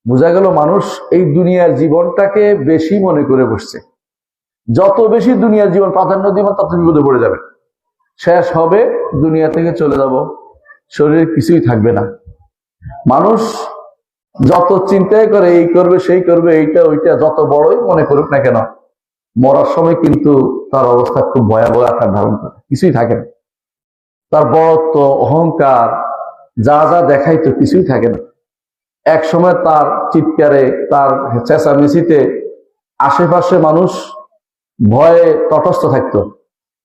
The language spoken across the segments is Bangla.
বোঝা গেল মানুষ এই দুনিয়ার জীবনটাকে বেশি মনে করে বসছে। যত বেশি দুনিয়ার জীবন প্রাধান্য দিবেন তত বিপদে পড়ে যাবে। শেষ হবে দুনিয়া থেকে চলে যাব, শরীরে কিছুই থাকবে না। মানুষ যত চিন্তাই করে, এই করবে সেই করবে, এইটা ওইটা, যত বড়ই মনে করুক না কেন, মরার সময় কিন্তু তার অবস্থা খুব ভয়াবহ আকার ধারণ করে, কিছুই থাকে না। তার বড়ত্ব, অহংকার, যা যা দেখাইতো কিছুই থাকে না। এক সময় তার চিৎকারে, তার চেঁচামেচিতে আশেপাশে মানুষ ভয়ে তটস্থ থাকতো,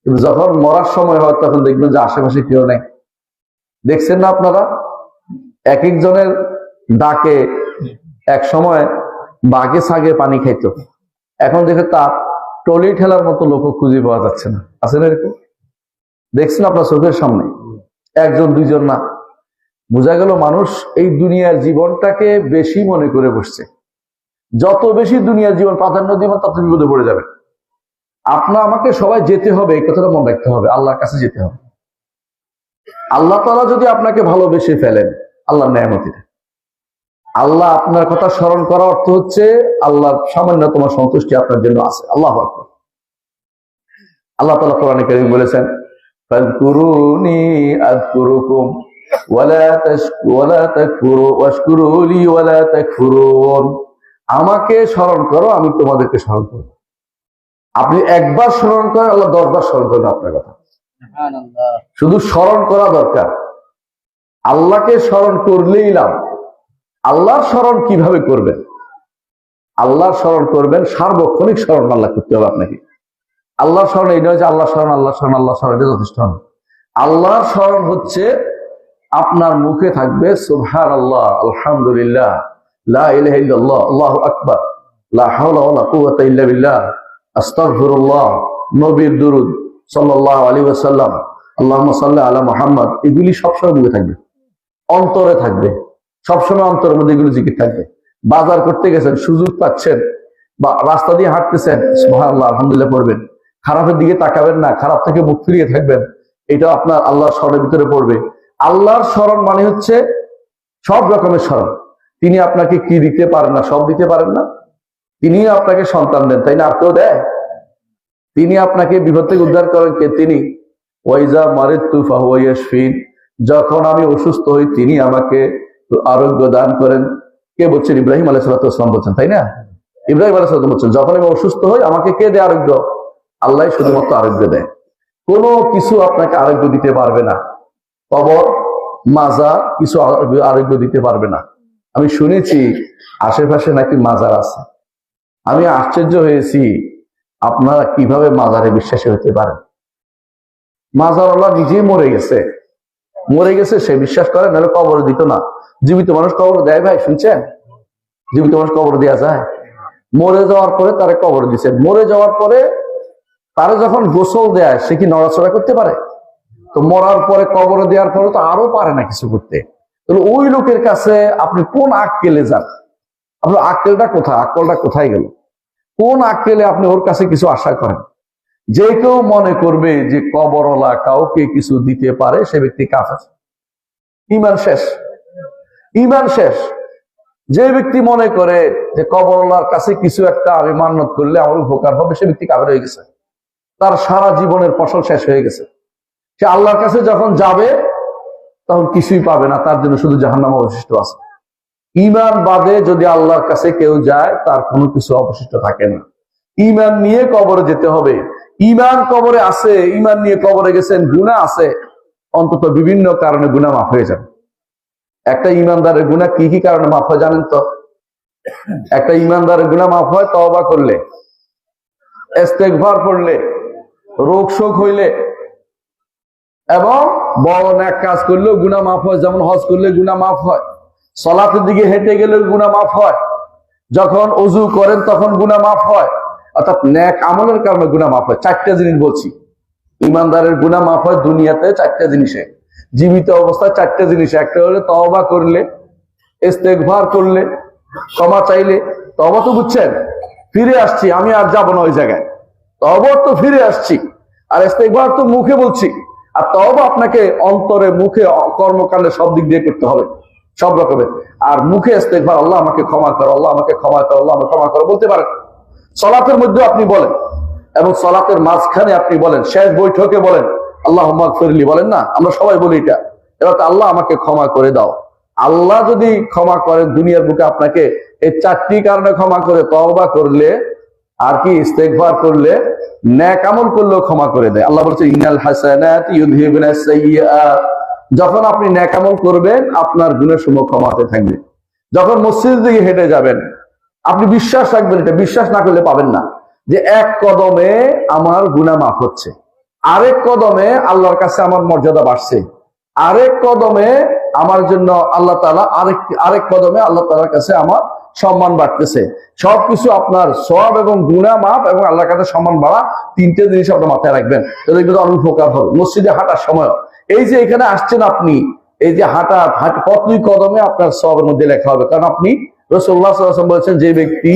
কিন্তু যখন মরার সময় হয় তখন দেখবেন যে আশেপাশে কেউ নেই। দেখছেন না আপনারা, এক একজনের ডাকে এক সময় বাঘে ছাগে পানি খাইতো, এখন দেখে তার টলি ঠেলার মতো লোক খুঁজে পাওয়া যাচ্ছে না। আছে না এরকম? দেখছেন আপনার চোখের সামনে, একজন দুইজন না। বোঝা গেল মানুষ এই দুনিয়ার জীবনটাকে বেশি মনে করে বসছে। যত বেশি দুনিয়ার জীবন প্রাধান্য দিবেন তত বিপদে পড়ে যাবে। আপনার আমাকে সবাই যেতে হবে, এই কথাটা মনে রাখতে হবে, আল্লাহর কাছে যেতে হবে। আল্লাহ তাআলা যদি আপনাকে ভালোবেসে ফেলেন, আল্লাহর নেয়ামতিটা, আল্লাহ আপনার কথা স্মরণ করা অর্থ হচ্ছে আল্লাহর সামান্যতম সন্তুষ্টি আপনার জন্য আছে। আল্লাহু আকবার। আল্লাহ তাআলা কোরআনে কারীম বলেছেন, ফাযকুরুনি আযকুরুকুম ওয়ালা তাকফুরু ওয়াশকুরুলি ওয়ালা তাকফুরুন। আমাকে স্মরণ করো, আমি তোমাদেরকে স্মরণ করব। আপনি একবার স্মরণ করেন, আল্লাহ 10 বার স্মরণ করেন আপনার কথা। শুধু স্মরণ করা দরকার, আল্লাহকে স্মরণ করলেই লাভ। আল্লাহর স্মরণ কিভাবে করবেন? আল্লাহর স্মরণ করবেন, সার্বক্ষণিক স্মরণ আল্লাহ করতে হবে আপনাকে। আল্লাহর স্মরণ এই নয় যে আল্লাহ স্মরণ আল্লাহ স্মরণ আল্লাহ স্মরণ, এটা যথেষ্ট না। আল্লাহর স্মরণ হচ্ছে আপনার মুখে থাকবে সুবহানাল্লাহ, আলহামদুলিল্লাহ, লা ইলাহা ইল্লাল্লাহ, আল্লাহু আকবার, লা হাওলা ওয়ালা কুওয়াতা ইল্লা বিল্লাহ, আস্তাগফিরুল্লাহ, নবীর দুরূদ সাল্লাল্লাহু আলাইহি ওয়াসাল্লাম, আল্লাহুম্মা সাল্লি আলা মুহাম্মদ। এগুলি সবসময় মুখে থাকবে, অন্তরে থাকবে, সবসময় অন্তরের মধ্যে এগুলো জিকির থাকবে। বাজার করতে গেছেন, সুযোগ পাচ্ছেন, বা রাস্তা দিয়ে হাঁটতেছেন, সুবহানাল্লাহ আলহামদুলিল্লাহ পড়বেন। খারাপের দিকে তাকাবেন না, খারাপ থেকে মুখ ফিরিয়ে থাকবেন, এটা আপনার আল্লাহর স্মরণের ভিতরে পড়বে। আল্লাহর স্মরণ মানে হচ্ছে সব রকমের স্মরণ। তিনি আপনাকে কি দিতে পারেন না? সব দিতে পারেন না। তিনি আপনাকে সন্তান দেন, তাই না? আর কেউ দেয়? তিনি আপনাকে বিপদ থেকে উদ্ধার করেন কে? তিনি। ওয়াইজা মারিদতু ফাহুয়া ইয়াশফিন। যখন আমি অসুস্থ হই তিনি আমাকে আরোগ্য দান করেন। কে বলছেন? ইব্রাহিম আলাইহিস সালাম বলছেন, তাই না? ইব্রাহিম আলাইহিস সালাম বলছেন, যখন আমি অসুস্থ হই আমাকে কে দেয় আরোগ্য? আল্লাহ শুধুমাত্র আরোগ্য দেয়, কোনো কিছু আপনাকে আরোগ্য দিতে পারবে না। কবর, মাজার কিছু আরোগ্য দিতে পারবে না। আমি শুনেছি আশেপাশে নাকি মাজার আছে। আমি আশ্চর্য হয়েছি, আপনারা কিভাবে মাজারে বিশ্বাসী হতে পারেন? মাজার আল্লাহ নিজেই মরে গেছে, সে বিশ্বাস করে, নাহলে কবরে দিত না। জীবিত মানুষ কবর দেয় ভাই? শুনছেন? জীবিত মানুষ কবর দেওয়া যায়? মরে যাওয়ার পরে তারা কবর দিচ্ছেন। মরে যাওয়ার পরে তারা যখন গোসল দেয়, সে কি নড়াচড়া করতে পারে? তো মরার পরে কবরে দেওয়ার পরে তো আরো পারে না কিছু করতে। তাহলে ওই লোকের কাছে আপনি কোন আক্কেলে যান? আপনার আক্কেলটা কোথায়? আকলটা কোথায় গেল? কোন আক্কেলে আপনি ওর কাছে কিছু আশা করেন? যে কেউ মনে করবে যে কবরওয়ালা কাউকে কিছু দিতে পারে, সে ব্যক্তি কাফের। ঈমান শেষ, ঈমান শেষ। যে ব্যক্তি মনে করে যে কবরওয়ালার কাছে কিছু একটা আমি মান্যত করলে আমার উপকার হবে, সে ব্যক্তি কাফের হয়ে গেছে। তার সারা জীবনের ফসল শেষ হয়ে গেছে। সে আল্লাহর কাছে যখন যাবে তখন কিছুই পাবে না, তার জন্য শুধু জাহান্নাম অবশিষ্ট আছে। ঈমান বাদে যদি আল্লাহর কাছে কেউ যায়, তার কোনো কিছু অবশিষ্ট থাকে না। ঈমান নিয়ে কবরে যেতে হবে। ঈমান কবরে আছে, ঈমান নিয়ে কবরে গেছেন, গুনাহ আছে, অন্তত বিভিন্ন কারণে গুনাহ মাফ হয়ে যাবে। একটা ঈমানদারের গুনাহ কি কি কারণে মাফ হয় জানেন তো? একটা ঈমানদারের গুনাহ মাফ হয় তওবা করলে, ইস্তেগফার পড়লে, রোগ শোক হইলে, এবং বড় নেক কাজ করলেও গুনাহ মাফ হয়। যেমন হজ করলে গুনাহ মাফ হয়, সালাতের দিকে হেঁটে গেলেও গুনাহ মাফ হয়, যখন ওযু করেন তখন গুনাহ মাফ হয়। অর্থাৎ নেক আমলের কারণে গুনাহ মাফ হয়। 4টা জিনিস বলছি, ঈমানদারের গুনাহ মাফ হয় দুনিয়াতে 4টা জিনিসে, জীবিত অবস্থায় 4টা জিনিসে। একটা হলো তওবা করলে, ইস্তেগফার করলে, ক্ষমা চাইলে। তওবা তো বুঝছেন, ফিরে আসছি, আমি আর যাব না ওই জায়গায়। তওবা তো ফিরে আসছি, আর ইস্তেগফার তো মুখে বলছি। আর তওবা আপনাকে অন্তরে, মুখে, কর্মকাণ্ডে সব দিক দিয়ে করতে হবে। সব রকমের। আর মুখে ইস্তেগফার, আল্লাহ আমাকে ক্ষমা করো, আল্লাহ আমাকে ক্ষমা করো, আল্লাহ আমাকে ক্ষমা করো বলতে পারেন। সালাতের মধ্যে আপনি বলেন, এবং সালাতের মাঝখানে আপনি বলেন, শেষ বৈঠকে বলেন আল্লাহুম্মা গফিরলি, বলেন না? আমরা সবাই বলি এটা। এবার তো আল্লাহ আমাকে ক্ষমা করে দাও। আল্লাহ যদি ক্ষমা করেন দুনিয়ার বুকে আপনাকে, এই 4টি কারণে ক্ষমা করে, তওবা করলে আর কি ইস্তেগফার করলে, নেক আমল করলেও ক্ষমা করে দেয়। আল্লাহ বলছে ইন্নাল হাসানাতি ইউযহিবুনাস সাইয়্যাত। যখন আপনি নেক আমল করবেন আপনার গুনাহ সমূহ ক্ষমা হতে থাকবে। যখন মসজিদ দিকে হেঁটে যাবেন আপনি বিশ্বাস রাখবেন, এটা বিশ্বাস না করলে পাবেন না, যে এক কদমে আমার গুনাহ মাফ হচ্ছে, আরেক কদমে আল্লাহর কাছে আমার মর্যাদা বাড়ছে, আরেক কদমে আমার জন্য আল্লাহ তাআলা আরেক কদমে আল্লাহ তাআলার কাছে আমার সম্মান বাড়তেছে। সবকিছু আপনার সওয়াব এবং গুনাহ মাফ এবং আল্লাহর কাছে সম্মান বাড়া, 3টে জিনিস আপনি মাথায় রাখবেন, তাহলে কিন্তু অনেক উপকার হবে। মসজিদে হাঁটার সময় এই যে এখানে আসছেন আপনি, এই যে হাঁটা প্রতি কদমে আপনার সওয়াবের মধ্যে লেখা হবে, কারণ আপনি রাসূলুল্লাহ সাল্লাল্লাহু আলাইহি ওয়াসাল্লাম বলেছেন, যে ব্যক্তি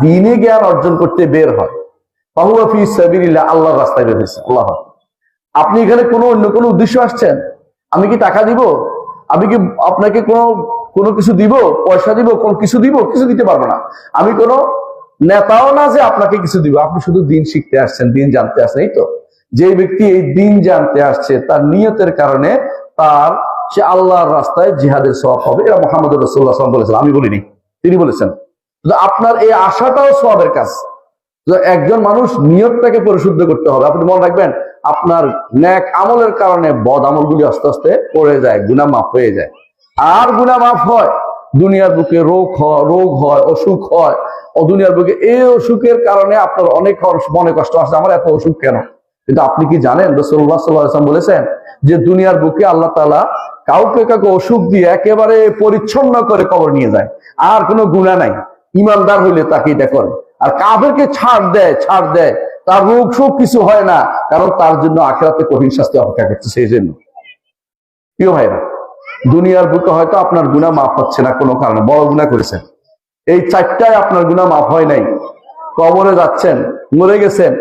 দ্বীনে জ্ঞান অর্জন করতে বের হয়, ফাহুয়া ফি সাবিলিল্লাহ, আল্লাহর রাস্তায় বের হয়েছে। আল্লাহ, আপনি এখানে অন্য কোনো উদ্দেশ্য আসছেন? আমি কি টাকা দিব? আমি কি আপনাকে কোনো কিছু দিব, পয়সা দিব, কোন কিছু দিব? কিছু দিতে পারবো না। আমি কোনো নেতাও না যে আপনাকে কিছু দিব। আপনি শুধু দিন শিখতে আসছেন, দিন জানতে আসছেন, এই তো। যে ব্যক্তি এই দিন জানতে আসছে, তার নিয়তের কারণে সে আল্লাহর রাস্তায় জিহাদের সওয়াব হবে। এটা মুহাম্মদ রাসূলুল্লাহ সাল্লাল্লাহু আলাইহি ওয়াসাল্লাম বলেছেন, আমি বলিনি, তিনি বলেছেন। আপনার এই আশাটাও সওয়াবের কাজ। একজন মানুষ নিয়তটাকে পরিশুদ্ধ করতে হবে। আপনি মনে রাখবেন, আপনার নেক আমলের কারণে বদ আমলগুলি আস্তে আস্তে পড়ে যায়, গুনাহ মাফ হয়ে যায়। আর গুনাহ মাফ হয়, দুনিয়ার বুকে রোগ হয়, অসুখ হয়, ও দুনিয়ার বুকে এই অসুখের কারণে আপনার অনেক মনে কষ্ট আসছে, আমার এত অসুখ কেন? কিন্তু আপনি কি জানেন, রাসূলুল্লাহ সাল্লাল্লাহু আলাইহি ওয়াসাল্লাম বলেছেন যে দুনিয়ার বুকে আল্লাহ তাআলা কাউকে অসুখ দিয়ে একেবারে পরিচ্ছন্ন করে কবর নিয়ে যায়, আর কোনো গুনাহ নাই। ইমানদার হইলে তাকে এটা করে। আর কাফেরকে ছাড় দেয়, তার রোগ শোক কিছু হয় না, কারণ তার জন্য আখিরাতে কঠিন শাস্তি অপেক্ষা করছে। সেই জন্য প্রিয় ভাইরা, দুনিয়ার বুকে হয়তো আপনার গুনাহ মাফ হচ্ছে না কোনো কারণে, বড় গুনাহ করেছেন, এই 4টায় আপনার গুনাহ মাফ হয় নাই, কবরে যাচ্ছেন, মরে গেছেন,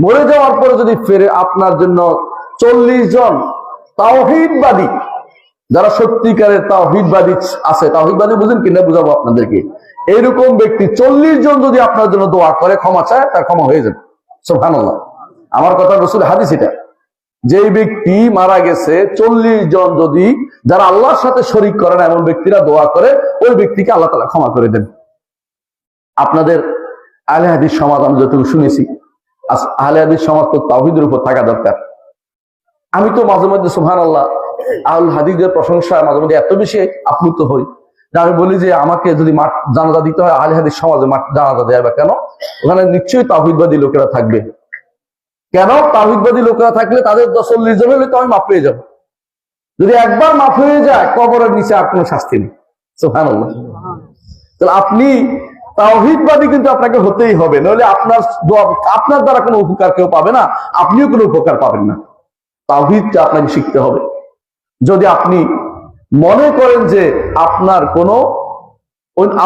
মরে যাওয়ার পরে যদি ফিরে আপনার জন্য 40 জন তাওহীদবাদী, যারা সত্যিকারের তাওহীদবাদী আছে, তাওহীদবাদী বুঝেন কিনা বুঝাবো আপনাদেরকে, এইরকম ব্যক্তি 40 জন যদি আপনার জন্য দোয়া করে, ক্ষমা চায়, তার ক্ষমা হয়ে যাবে। সুবহানাল্লাহ, আমার কথা রাসূল হাদিস এটা। যেই ব্যক্তি মারা গেছে 40 জন যদি, যারা আল্লাহর সাথে শরীক করে না, এমন ব্যক্তিরা দোয়া করে, ওই ব্যক্তিকে আল্লাহ তাআলা ক্ষমা করে দেন। আপনাদের আহলে হাদিস সমাজ, আমি যতটুকু শুনেছি, আহলে হাদিস সমাজ তো তাওহীদের উপর থাকা দরকার। আমি তো মাঝে মধ্যে সুবহানাল্লাহ আহলে হাদিসদের প্রশংসায় মাঝে মধ্যে এত বেশি আপ্লুত হই, আমি বলি যে আমাকে যদি জানাজা দিতে হয়, আহলে হাদিস সমাজে জানাজা দেয়া বা কেন? ওখানে নিশ্চয়ই তাওহীদবাদী লোকেরা থাকবে। কেন? তাওহীদবাদী লোকেরা থাকলে তাদের 40 জন হলে তো আমি মাফ পেয়ে যাবো। যদি একবার মাফ হয়ে যায়, কবরের নিচে আর কোনো শাস্তি নেই। সুবহানাল্লাহ। তাহলে আপনি তাওহীদবাদী কিন্তু আপনাকে হতেই হবে, নইলে আপনার দ্বারা কোনো উপকার কেউ পাবে না, আপনিও কোনো উপকার পাবেন না। তাওহীদটা আপনাকে শিখতে হবে। যদি আপনি মনে করেন যে আপনার কোনো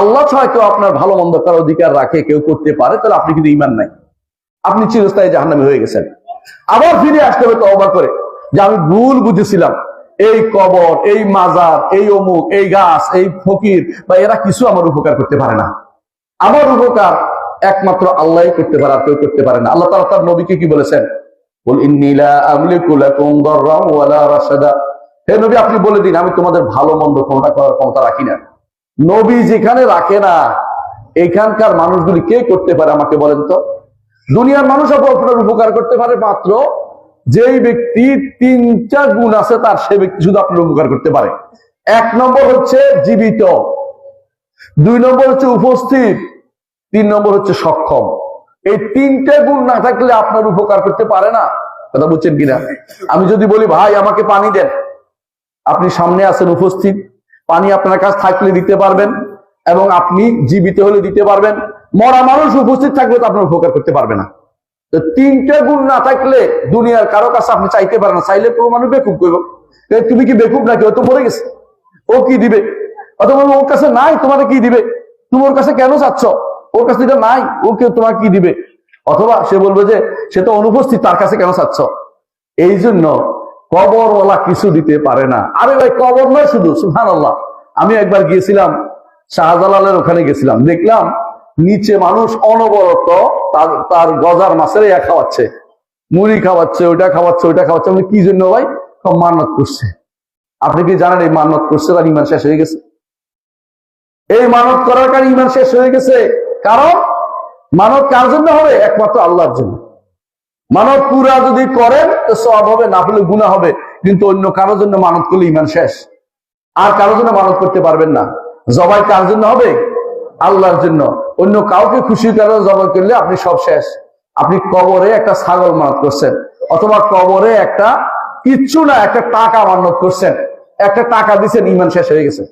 আল্লাহ ছাড়া কেউ আপনার ভালো মন্দ করার অধিকার রাখে, কেউ করতে পারে, তাহলে আপনি কিন্তু ঈমান নাই, আপনি চিরস্থায়ী জাহান্নামী হয়ে গেছেন। আবার ফিরে আসতে হবে তওবা করে, যে আমি ভুল বুঝেছিলাম, এই কবর, এই মাজার, এই অমুক, এই গাছ, এই ফকির বা এরা কিছু আমার উপকার করতে পারে না। আমার উপকার একমাত্র আল্লাহই করতে পারে, আর কেউ করতে পারে না। আল্লাহ তাআলা তার নবীকে কি বলেছেন? কুল ইন্নী লা আমলিকু লাকুম দাররান ওয়ালা রাশাদা। হে নবী, আপনি বলে দিন, আমি তোমাদের ভালো মন্দ কোনটা করার ক্ষমতা রাখি না। নবী যেখানে রাখে না, এখানকার মানুষগুলি কে করতে পারে আমাকে বলেন তো? দুনিয়ার মানুষ আপনার উপকার করতে পারে মাত্র যেই ব্যক্তি 3টা গুণ আছে তার, সে ব্যক্তি শুধু আপনার উপকার করতে পারে। 1 নম্বর হচ্ছে জীবিত, 2 নম্বর হচ্ছে উপস্থিত, 3 নম্বর হচ্ছে সক্ষম। এই 3টে গুণ না থাকলে আপনার উপকার করতে পারে না। কথা বুঝছেন কিনা? আমি যদি বলি ভাই আমাকে পানি দেন, আপনি সামনে আছেন, উপস্থিত, পানি আপনার কাছে থাকলে দিতে পারবেন, এবং আপনি জীবিত হলে দিতে পারবেন। মরা মানুষ উপস্থিত থাকলে তো আপনার উপকার করতে পারবে না। তো 3টে গুণ না থাকলে দুনিয়ার কারো কাছে আপনি চাইতে পারেন না। চাইলে পুরো মানুষ বেকুব করবে, তুমি কি বেকুব নাকি? ও তো মরে গেছে, ও কি দিবে? অথবা ওর কাছে নাই, তোমার কি দিবে? তুমি ওর কাছে কেন চাচ্ছ? ওর কাছে এটা নাই, ও কেউ তোমার কি দিবে? অথবা সে বলবে যে সে তো অনুপস্থিত, তার কাছে কেন চাচ্ছ? এই জন্য কবরওয়ালা কিছু দিতে পারে না। আরে ভাই কবর নয় শুধু, সুবহানাল্লাহ। আমি একবার গিয়েছিলাম শাহজালালের ওখানে গেছিলাম, দেখলাম নিচে মানুষ অনবরত তার গজার মাছের খাওয়াচ্ছে, মুড়ি খাওয়াচ্ছে, ওইটা খাওয়াচ্ছে, ওইটা খাওয়াচ্ছে। আমি কি জন্য ভাই? মান্নত করছে। আপনি কি জানেন এই মান্নত করছে তার ইমান শেষ হয়ে গেছে? এই মানত করার কারণে ইমান শেষ হয়ে গেছে। কারণ মানত কার জন্য হবে? একমাত্র আল্লাহর জন্য। মানত পুরা যদি করেন তো সওয়াব হবে, না হলে গুনাহ হবে। কিন্তু অন্য কারোর জন্য মানত করলে ইমান শেষ। আর কারোর জন্য মানত করতে পারবেন না। জবাই কার জন্য হবে? আল্লাহর জন্য। অন্য কাউকে খুশি করে জবাই করলে আপনি সব শেষ। আপনি কবরে একটা ছাগল মানত করছেন, অথবা কবরে একটা কিচ্ছু না, একটা টাকা মানত করছেন, একটা টাকা দিচ্ছেন, ইমান শেষ হয়ে গেছে।